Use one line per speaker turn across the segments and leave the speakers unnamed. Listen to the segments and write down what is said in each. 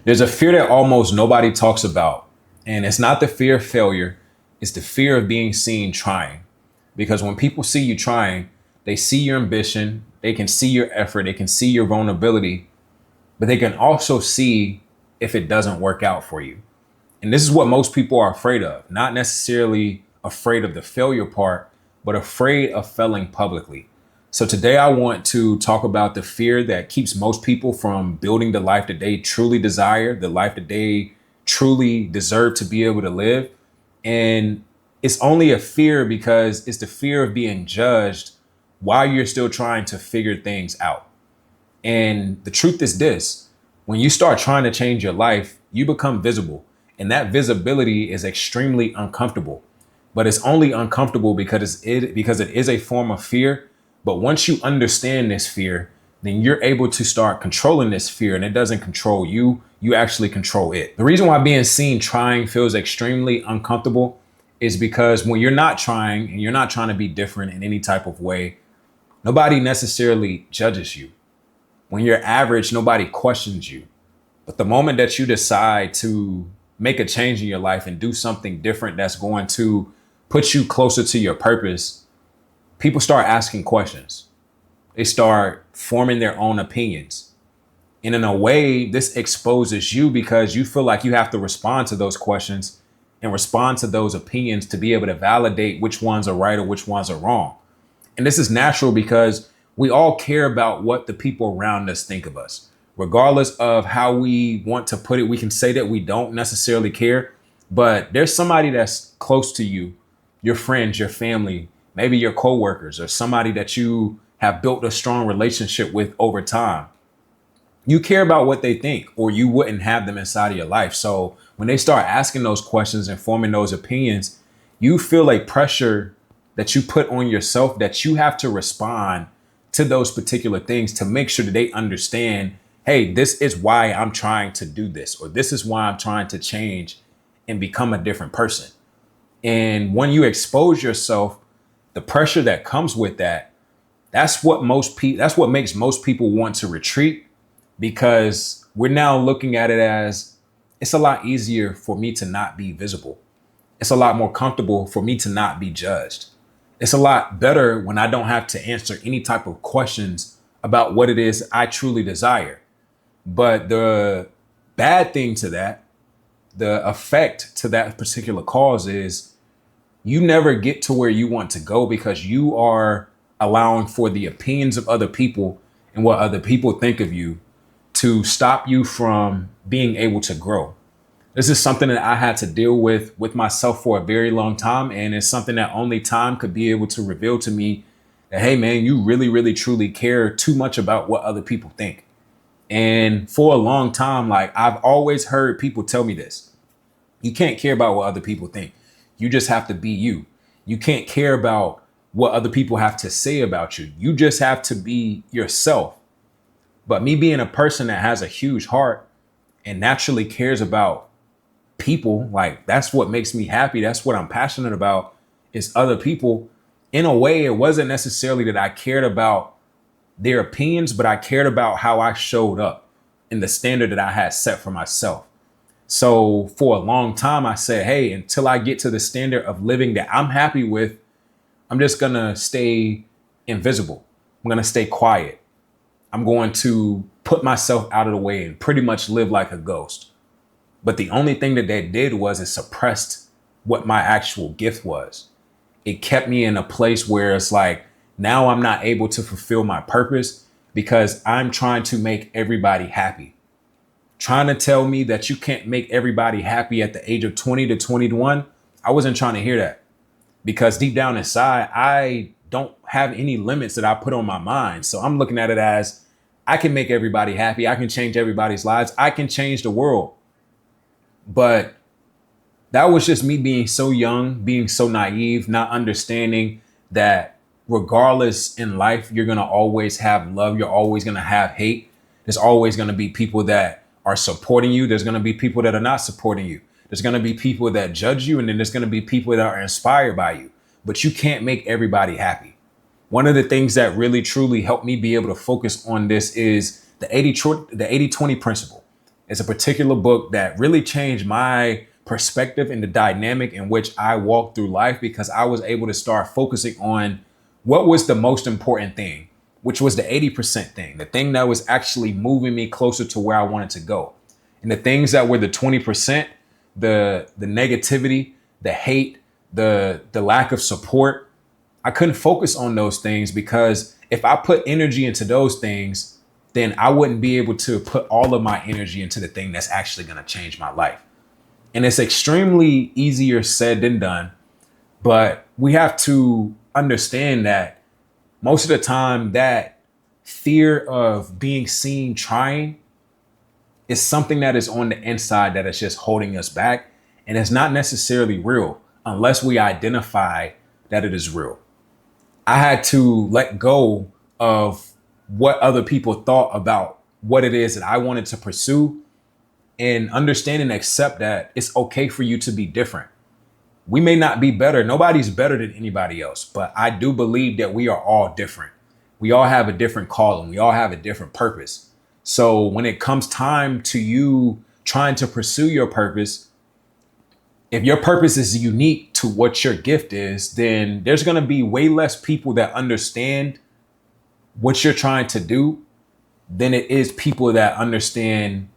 There's a fear that almost nobody talks about, and it's not the fear of failure, it's the fear of being seen trying. Because when people see you trying, they see your ambition, they can see your effort, they can see your vulnerability, but they can also see if it doesn't work out for you. And this is what most people are afraid of, not necessarily afraid of the failure part, but afraid of failing publicly. So today I want to talk about the fear that keeps most people from building the life that they truly desire, the life that they truly deserve to be able to live. And it's only a fear because it's the fear of being judged while you're still trying to figure things out. And the truth is this: when you start trying to change your life, you become visible. And that visibility is extremely uncomfortable. But it's only uncomfortable because it is a form of fear. But once you understand this fear, then you're able to start controlling this fear, and it doesn't control you. You actually control it. The reason why being seen trying feels extremely uncomfortable is because when you're not trying and you're not trying to be different in any type of way, nobody necessarily judges you. When you're average, nobody questions you. But the moment that you decide to make a change in your life and do something different that's going to put you closer to your purpose, people start asking questions. They start forming their own opinions. And in a way, this exposes you because you feel like you have to respond to those questions and respond to those opinions to be able to validate which ones are right or which ones are wrong. And this is natural because we all care about what the people around us think of us. Regardless of how we want to put it, we can say that we don't necessarily care, but there's somebody that's close to you, your friends, your family, maybe your coworkers, or somebody that you have built a strong relationship with over time. You care about what they think, or you wouldn't have them inside of your life. So when they start asking those questions and forming those opinions, you feel a pressure that you put on yourself that you have to respond to those particular things to make sure that they understand, hey, this is why I'm trying to do this, or this is why I'm trying to change and become a different person. And when you expose yourself, the pressure that comes with that, that's what makes most people want to retreat, because we're now looking at it as it's a lot easier for me to not be visible. It's a lot more comfortable for me to not be judged. It's a lot better when I don't have to answer any type of questions about what it is I truly desire. But the bad thing to that, the effect to that particular cause is you never get to where you want to go because you are allowing for the opinions of other people and what other people think of you to stop you from being able to grow. This is something that I had to deal with myself for a very long time. And it's something that only time could be able to reveal to me that, hey, man, you really, really, truly care too much about what other people think. And for a long time, like I've always heard people tell me this: you can't care about what other people think. You just have to be you. You can't care about what other people have to say about you. You just have to be yourself. But me being a person that has a huge heart and naturally cares about people, like that's what makes me happy. That's what I'm passionate about, is other people. In a way, it wasn't necessarily that I cared about their opinions, but I cared about how I showed up and the standard that I had set for myself. So for a long time, I said, hey, until I get to the standard of living that I'm happy with, I'm just going to stay invisible. I'm going to stay quiet. I'm going to put myself out of the way and pretty much live like a ghost. But the only thing that did was it suppressed what my actual gift was. It kept me in a place where it's like, now I'm not able to fulfill my purpose because I'm trying to make everybody happy. Trying to tell me that you can't make everybody happy at the age of 20 to 21. I wasn't trying to hear that, because deep down inside, I don't have any limits that I put on my mind. So I'm looking at it as I can make everybody happy. I can change everybody's lives. I can change the world. But that was just me being so young, being so naive, not understanding that regardless in life, you're going to always have love. You're always going to have hate. There's always going to be people that are supporting you. There's going to be people that are not supporting you. There's going to be people that judge you. And then there's going to be people that are inspired by you. But you can't make everybody happy. One of the things that really, truly helped me be able to focus on this is the 80-20 principle. It's a particular book that really changed my perspective and the dynamic in which I walked through life, because I was able to start focusing on what was the most important thing, which was the 80% thing, the thing that was actually moving me closer to where I wanted to go. And the things that were the 20%, the negativity, the hate, the lack of support, I couldn't focus on those things, because if I put energy into those things, then I wouldn't be able to put all of my energy into the thing that's actually going to change my life. And it's extremely easier said than done, but we have to understand that most of the time that fear of being seen trying is something that is on the inside that is just holding us back. And it's not necessarily real unless we identify that it is real. I had to let go of what other people thought about what it is that I wanted to pursue, and understand and accept that it's okay for you to be different. We may not be better. Nobody's better than anybody else, but I do believe that we are all different. We all have a different calling. We all have a different purpose. So when it comes time to you trying to pursue your purpose, if your purpose is unique to what your gift is, then there's going to be way less people that understand what you're trying to do than it is people that understand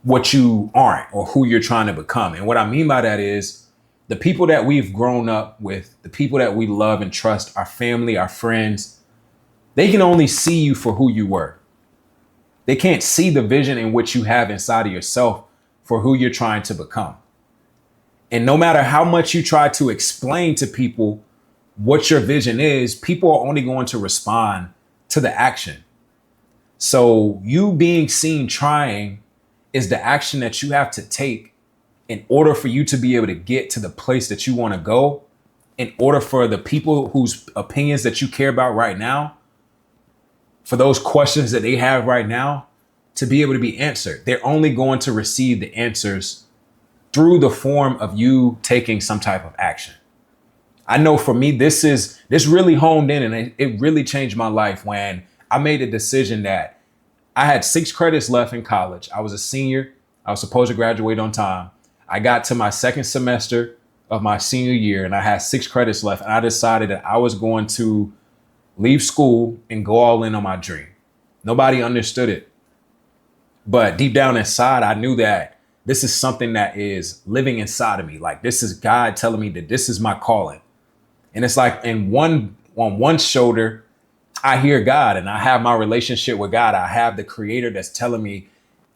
what you aren't or who you're trying to become. And what I mean by that is the people that we've grown up with, the people that we love and trust, our family, our friends, they can only see you for who you were. They can't see the vision in which you have inside of yourself for who you're trying to become. And no matter how much you try to explain to people what your vision is, people are only going to respond to the action. So you being seen trying is the action that you have to take in order for you to be able to get to the place that you want to go, in order for the people whose opinions that you care about right now, for those questions that they have right now to be able to be answered. They're only going to receive the answers through the form of you taking some type of action. I know for me, this really honed in, and it really changed my life when I made a decision that I had 6 credits left in college. I was a senior. I was supposed to graduate on time. I got to my second semester of my senior year and I had 6 credits left. And I decided that I was going to leave school and go all in on my dream. Nobody understood it. But deep down inside, I knew that this is something that is living inside of me. Like, this is God telling me that this is my calling. And it's like on one shoulder, I hear God and I have my relationship with God. I have the creator that's telling me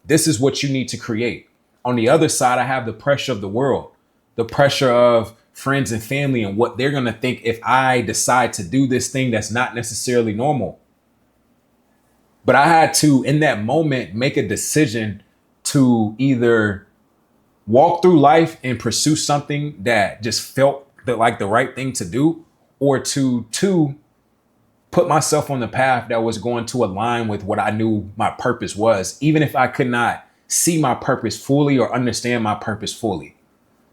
this is what you need to create. On the other side, I have the pressure of the world, the pressure of friends and family and what they're going to think if I decide to do this thing that's not necessarily normal. But I had to, in that moment, make a decision to either walk through life and pursue something that just felt like the right thing to do, or to put myself on the path that was going to align with what I knew my purpose was, even if I could not see my purpose fully or understand my purpose fully.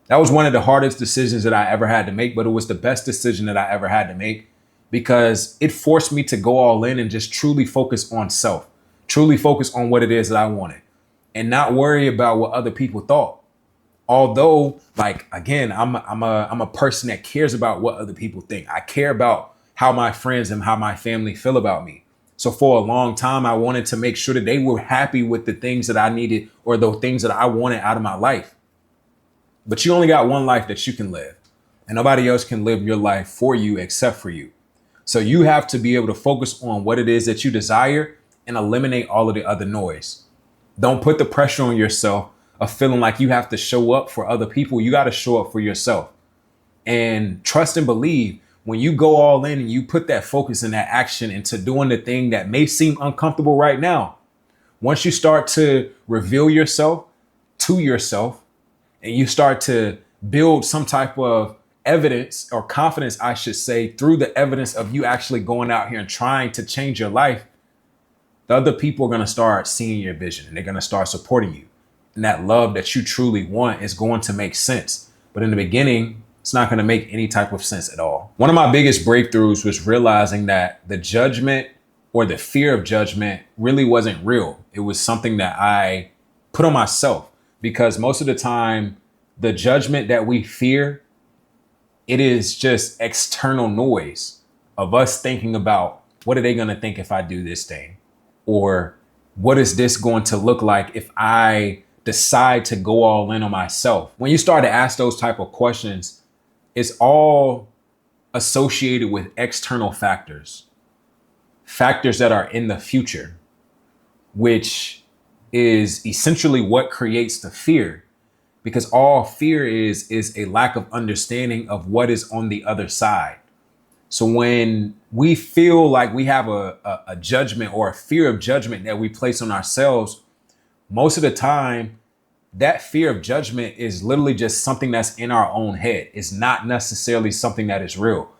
That was one of the hardest decisions that I ever had to make, but it was the best decision that I ever had to make, because it forced me to go all in and just truly focus on self, truly focus on what it is that I wanted, and not worry about what other people thought. Although, like, again, I'm a person that cares about what other people think. I care about how my friends and how my family feel about me. So for a long time, I wanted to make sure that they were happy with the things that I needed or the things that I wanted out of my life. But you only got one life that you can live, and nobody else can live your life for you except for you. So you have to be able to focus on what it is that you desire and eliminate all of the other noise. Don't put the pressure on yourself of feeling like you have to show up for other people. You got to show up for yourself, and trust and believe. When you go all in and you put that focus and that action into doing the thing that may seem uncomfortable right now, once you start to reveal yourself to yourself and you start to build some type of evidence or confidence, I should say, through the evidence of you actually going out here and trying to change your life, the other people are going to start seeing your vision and they're going to start supporting you. And that love that you truly want is going to make sense. But in the beginning, it's not going to make any type of sense at all. One of my biggest breakthroughs was realizing that the judgment or the fear of judgment really wasn't real. It was something that I put on myself, because most of the time, the judgment that we fear, it is just external noise of us thinking about what are they going to think if I do this thing? Or what is this going to look like if I decide to go all in on myself? When you start to ask those type of questions, it's all associated with external factors, factors that are in the future, which is essentially what creates the fear. Because all fear is a lack of understanding of what is on the other side. So when we feel like we have a judgment or a fear of judgment that we place on ourselves, most of the time, that fear of judgment is literally just something that's in our own head. It's not necessarily something that is real.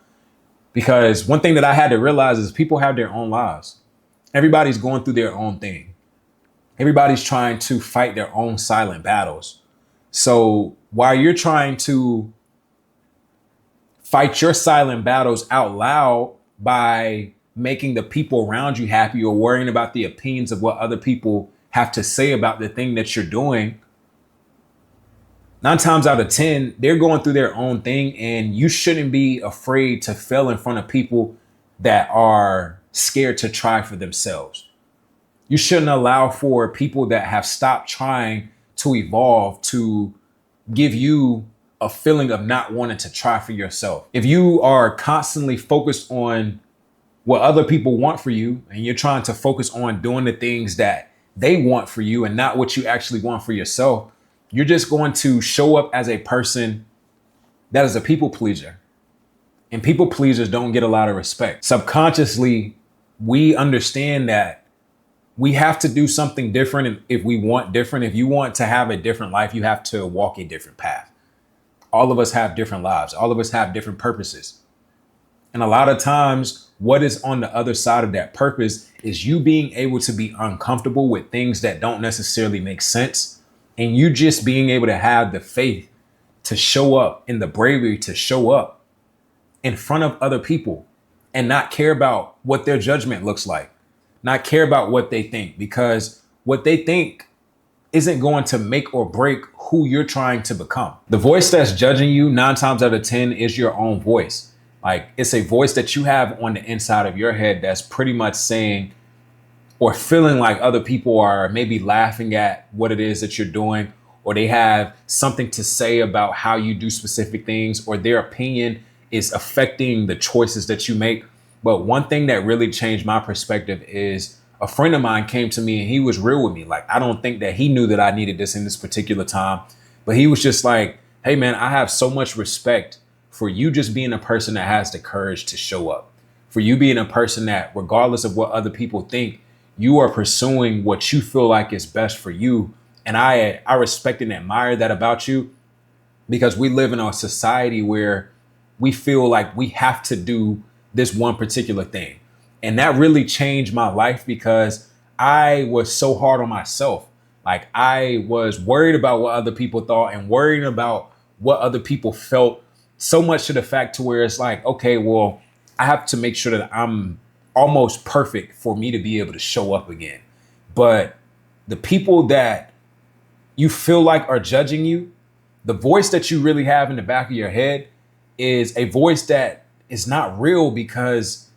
Because one thing that I had to realize is people have their own lives. Everybody's going through their own thing. Everybody's trying to fight their own silent battles. So while you're trying to fight your silent battles out loud by making the people around you happy or worrying about the opinions of what other people have to say about the thing that you're doing, 9 times out of 10, they're going through their own thing, and you shouldn't be afraid to fail in front of people that are scared to try for themselves. You shouldn't allow for people that have stopped trying to evolve to give you a feeling of not wanting to try for yourself. If you are constantly focused on what other people want for you, and you're trying to focus on doing the things that they want for you and not what you actually want for yourself, you're just going to show up as a person that is a people pleaser. And people pleasers don't get a lot of respect. Subconsciously, we understand that we have to do something different if we want different. If you want to have a different life, you have to walk a different path. All of us have different lives. All of us have different purposes. And a lot of times, what is on the other side of that purpose is you being able to be uncomfortable with things that don't necessarily make sense. And you just being able to have the faith to show up and the bravery to show up in front of other people and not care about what their judgment looks like, not care about what they think, because what they think isn't going to make or break who you're trying to become. The voice that's judging you 9 times out of 10 is your own voice. Like, it's a voice that you have on the inside of your head that's pretty much saying or feeling like other people are maybe laughing at what it is that you're doing, or they have something to say about how you do specific things, or their opinion is affecting the choices that you make. But one thing that really changed my perspective is a friend of mine came to me and he was real with me. Like, I don't think that he knew that I needed this in this particular time, but he was just like, hey man, I have so much respect for you just being a person that has the courage to show up, for you being a person that regardless of what other people think, you are pursuing what you feel like is best for you. And I respect and admire that about you, because we live in a society where we feel like we have to do this one particular thing. And that really changed my life, because I was so hard on myself. Like, I was worried about what other people thought and worried about what other people felt, so much to the fact to where it's like, okay, well, I have to make sure that I'm almost perfect for me to be able to show up again. But the people that you feel like are judging you, the voice that you really have in the back of your head is a voice that is not real, because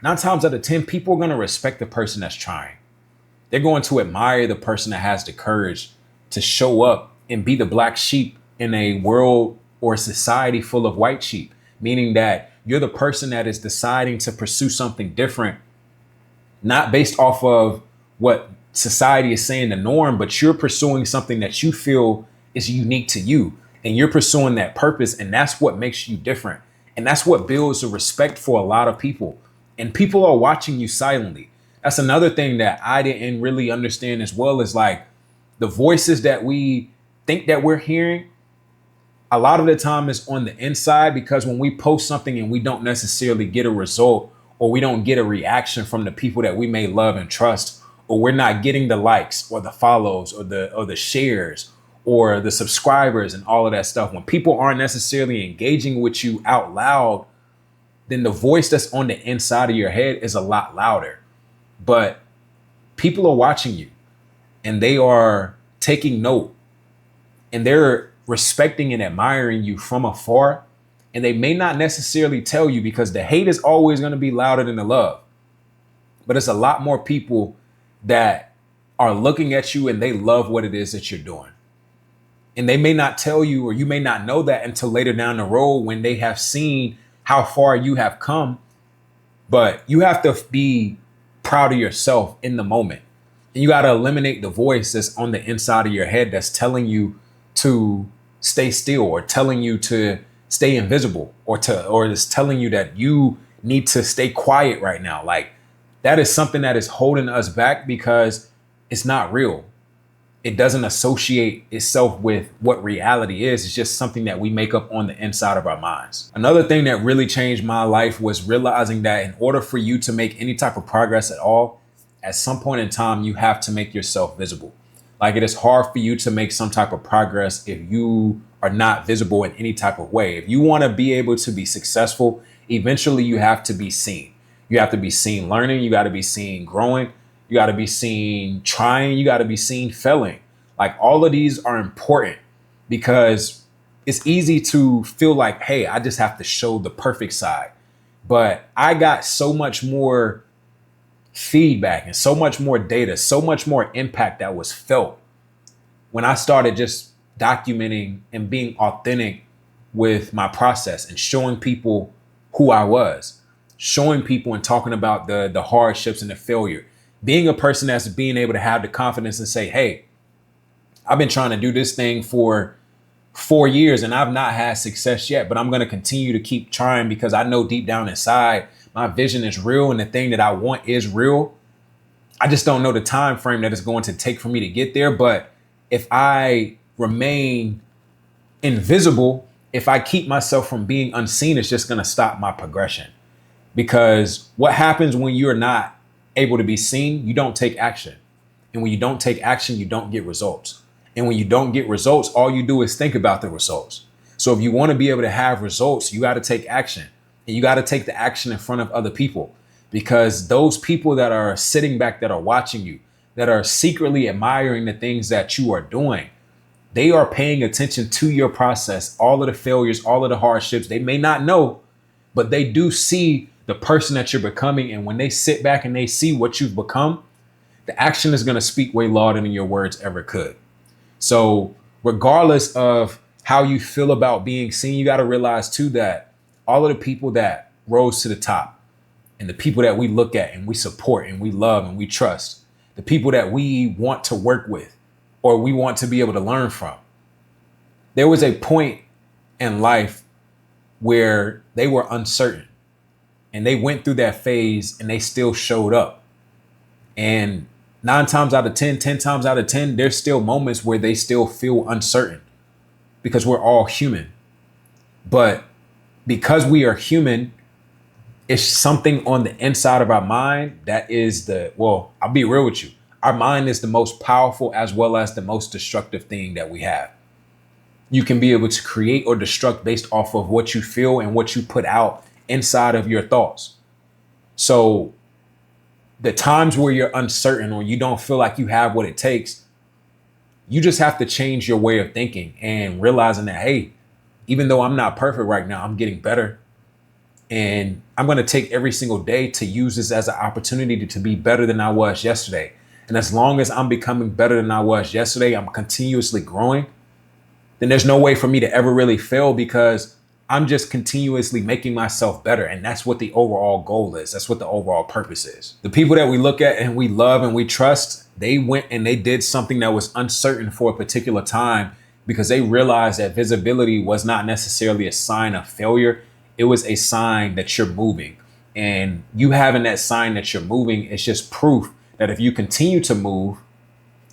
9 times out of 10, people are going to respect the person that's trying. They're going to admire the person that has the courage to show up and be the black sheep in a world or a society full of white sheep, meaning that you're the person that is deciding to pursue something different, not based off of what society is saying the norm, but you're pursuing something that you feel is unique to you, and you're pursuing that purpose. And that's what makes you different. And that's what builds a respect for a lot of people. And people are watching you silently. That's another thing that I didn't really understand as well, is like the voices that we think that we're hearing, a lot of the time is on the inside, because when we post something and we don't necessarily get a result, or we don't get a reaction from the people that we may love and trust, or we're not getting the likes or the follows or the shares or the subscribers and all of that stuff, when people aren't necessarily engaging with you out loud, then the voice that's on the inside of your head is a lot louder. But people are watching you, and they are taking note and they're respecting and admiring you from afar. And they may not necessarily tell you because the hate is always going to be louder than the love. But it's a lot more people that are looking at you and they love what it is that you're doing. And they may not tell you, or you may not know that until later down the road when they have seen how far you have come. But you have to be proud of yourself in the moment. And you got to eliminate the voice that's on the inside of your head that's telling you to stay still, or telling you to stay invisible, or is telling you that you need to stay quiet right now. Like, that is something that is holding us back because it's not real. It doesn't associate itself with what reality is. It's just something that we make up on the inside of our minds. Another thing that really changed my life was realizing that in order for you to make any type of progress at all, at some point in time, you have to make yourself visible. Like, it is hard for you to make some type of progress if you are not visible in any type of way. If you want to be able to be successful, eventually you have to be seen. You have to be seen learning. You got to be seen growing. You got to be seen trying. You got to be seen failing. Like, all of these are important because it's easy to feel like, hey, I just have to show the perfect side. But I got so much more feedback and so much more data, so much more impact that was felt when I started just documenting and being authentic with my process and showing people who I was, showing people and talking about the hardships and the failure, being a person that's being able to have the confidence and say, hey, I've been trying to do this thing for 4 years and I've not had success yet, but I'm going to continue to keep trying because I know deep down inside my vision is real and the thing that I want is real. I just don't know the time frame that it's going to take for me to get there. But if I remain invisible, if I keep myself from being unseen, it's just going to stop my progression. Because what happens when you're not able to be seen, you don't take action. And when you don't take action, you don't get results. And when you don't get results, all you do is think about the results. So if you want to be able to have results, you got to take action. And you got to take the action in front of other people, because those people that are sitting back, that are watching you, that are secretly admiring the things that you are doing, they are paying attention to your process, all of the failures, all of the hardships. They may not know, but they do see the person that you're becoming. And when they sit back and they see what you've become, the action is going to speak way louder than your words ever could. So regardless of how you feel about being seen, you got to realize too that all of the people that rose to the top and the people that we look at and we support and we love and we trust, the people that we want to work with or we want to be able to learn from, there was a point in life where they were uncertain and they went through that phase and they still showed up. And 9 times out of 10, 10 times out of 10, there's still moments where they still feel uncertain because we're all human. But because we are human, it's something on the inside of our mind that is I'll be real with you. Our mind is the most powerful as well as the most destructive thing that we have. You can be able to create or destruct based off of what you feel and what you put out inside of your thoughts. So the times where you're uncertain or you don't feel like you have what it takes, you just have to change your way of thinking and realizing that, hey, even though I'm not perfect right now, I'm getting better. And I'm going to take every single day to use this as an opportunity to be better than I was yesterday. And as long as I'm becoming better than I was yesterday, I'm continuously growing, then there's no way for me to ever really fail because I'm just continuously making myself better. And that's what the overall goal is. That's what the overall purpose is. The people that we look at and we love and we trust, they went and they did something that was uncertain for a particular time because they realized that visibility was not necessarily a sign of failure. It was a sign that you're moving. And you having that sign that you're moving is just proof that if you continue to move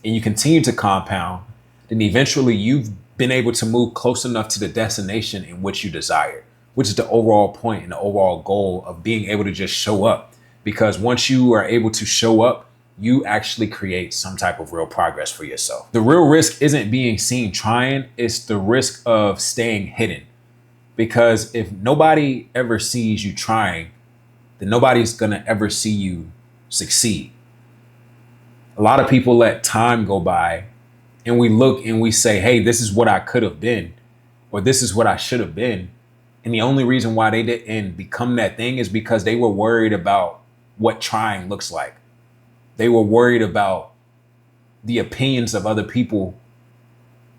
and you continue to compound, then eventually you've been able to move close enough to the destination in which you desire, which is the overall point and the overall goal of being able to just show up. Because once you are able to show up, you actually create some type of real progress for yourself. The real risk isn't being seen trying, it's the risk of staying hidden. Because if nobody ever sees you trying, then nobody's gonna ever see you succeed. A lot of people let time go by and we look and we say, hey, this is what I could have been, or this is what I should have been. And the only reason why they didn't become that thing is because they were worried about what trying looks like. They were worried about the opinions of other people,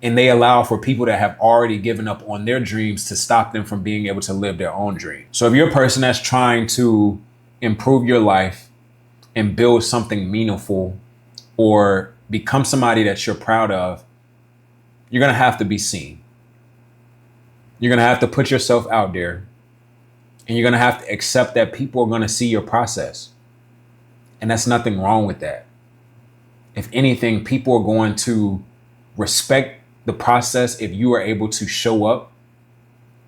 and they allow for people that have already given up on their dreams to stop them from being able to live their own dream. So if you're a person that's trying to improve your life and build something meaningful or become somebody that you're proud of, you're going to have to be seen. You're going to have to put yourself out there, and you're going to have to accept that people are going to see your process. And that's nothing wrong with that. If anything, people are going to respect the process if you are able to show up,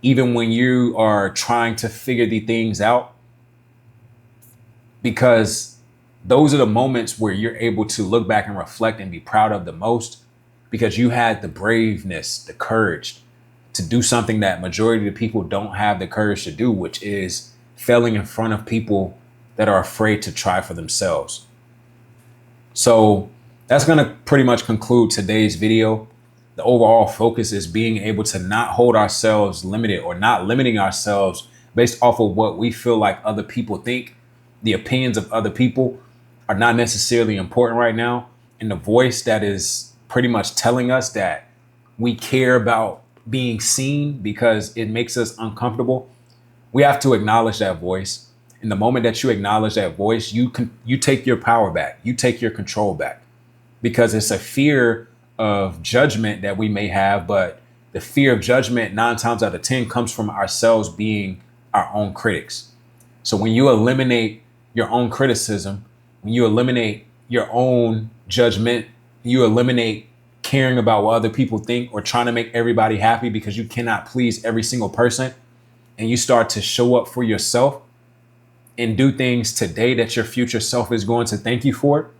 even when you are trying to figure the things out, because those are the moments where you're able to look back and reflect and be proud of the most, because you had the braveness, the courage to do something that majority of the people don't have the courage to do, which is failing in front of people that are afraid to try for themselves. So that's going to pretty much conclude today's video. The overall focus is being able to not hold ourselves limited, or not limiting ourselves based off of what we feel like other people think. The opinions of other people are not necessarily important right now. And the voice that is pretty much telling us that we care about being seen because it makes us uncomfortable, we have to acknowledge that voice. And the moment that you acknowledge that voice, you take your power back. You take your control back, because it's a fear of judgment that we may have. But the fear of judgment 9 times out of 10 comes from ourselves being our own critics. So when you eliminate your own criticism, when you eliminate your own judgment, you eliminate caring about what other people think or trying to make everybody happy because you cannot please every single person, and you start to show up for yourself and do things today that your future self is going to thank you for,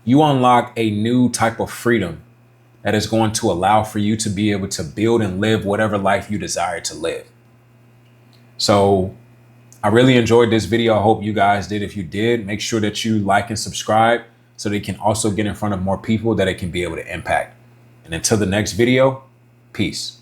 you unlock a new type of freedom that is going to allow for you to be able to build and live whatever life you desire to live. So I really enjoyed this video. I hope you guys did. If you did, make sure that you like and subscribe so they can also get in front of more people that it can be able to impact. And until the next video, peace.